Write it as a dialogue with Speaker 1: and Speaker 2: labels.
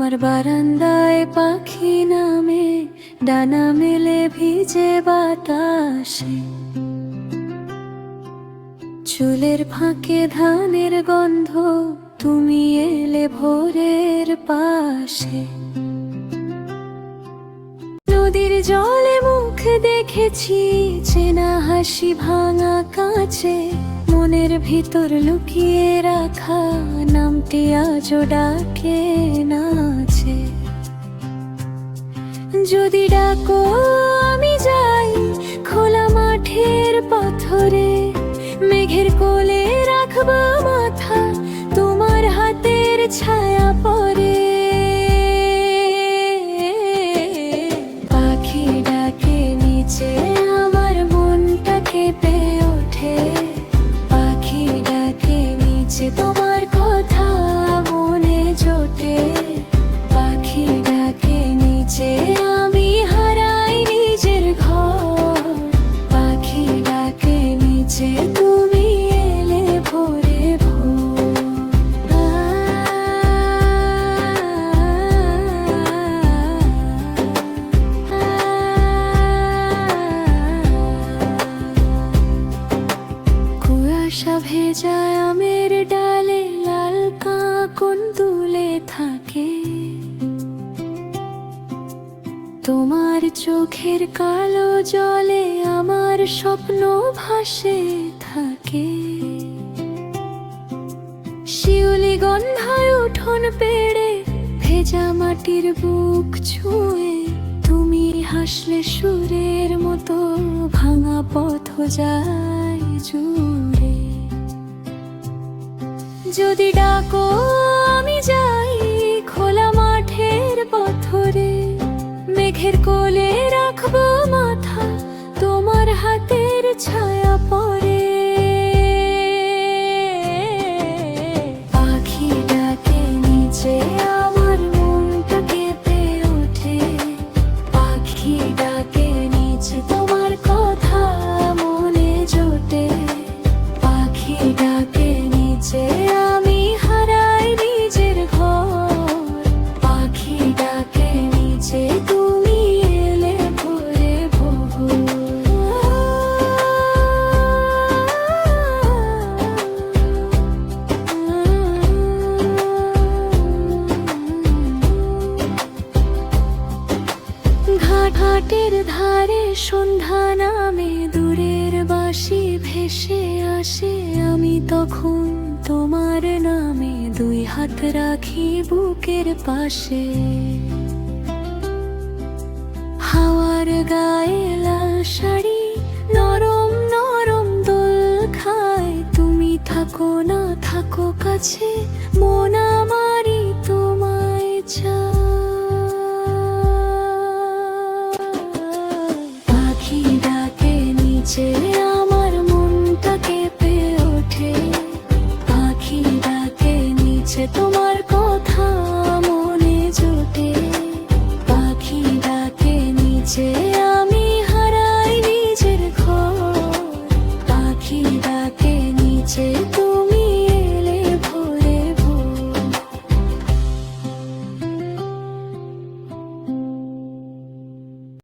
Speaker 1: আমার বারান্দায় পাখি নামে, ডানা মেলে ভিজে বাতাসে। চুলের ফাঁকে ধানের গন্ধ, তুমি এলে ভোরের পাশে। নদীর জলে মুখ দেখেছি, চেনা হাসি ভাঙা কাঁচে। মনের ভিতর লুকিয়ে রাখা নামটি আজও ডাকে নাচে। যদি ডাকো আমি যাই খোলা মাঠের পাথরে, মেঘের কোলে রাখবা মাথা, তোমার হাতের ছায়া পরে। পাখি ডাকে নিচে, আমার মনটা কেঁপে ওঠে। পাখি ডাকে নিচে, তোমার কথা মনে জোটে। পাখি ডাকে নিচে, আমি হারাই নিজের ঘর। পাখি ডাকে নিচে, তুমি এলে ভোরে ভোর। কুয়াশা ভেজা আমের ডালে লাল কাঁকন দুলে থাকে। তোমার চোখের কালো জলে আমার স্বপ্ন ভাসে থাকে। শিউলি গন্ধায় উঠোন পেড়ে, ভেজা মাটির বুক ছুঁয়ে। তুমি হাসলে সুরের মতো, ভাঙা পথ যায় জুড়ে। যদি ডাকো আমি যাই খোলা মাঠের পাথরে, মেঘের কোলে রাখবো মাথা, তোমার হাতের ছায়া পরে। পাখি ডাকে নিচে, আমার মনটা কেঁপে ওঠে। পাখি ডাকে নিচে, তোমার কথা মনে জোটে। পাখি ডাকে নিচে, আমি হারাই নিজের ঘর। পাখি ডাকে নিচে, তুমি এলে ভোরে ভোর। ঘাটের ধারে সন্ধ্যা নামে, দূরের বাঁশি ভেসে আসে। আমি তখন তোমার নামে দুই হাত রাখি বুকের পাশে। হাওয়ার গায়ে লাল শাড়ি, নরম নরম দোল খায়। তুমি থাকো না থাকো কাছে, মন আমারই তোমায় চায়। পাখি ডাকে নিচে, আমার মনটা কেঁপে ওঠে। পাখি ডাকে নিচে, তোমার কথা মনে জোটে। পাখি ডাকে নিচে।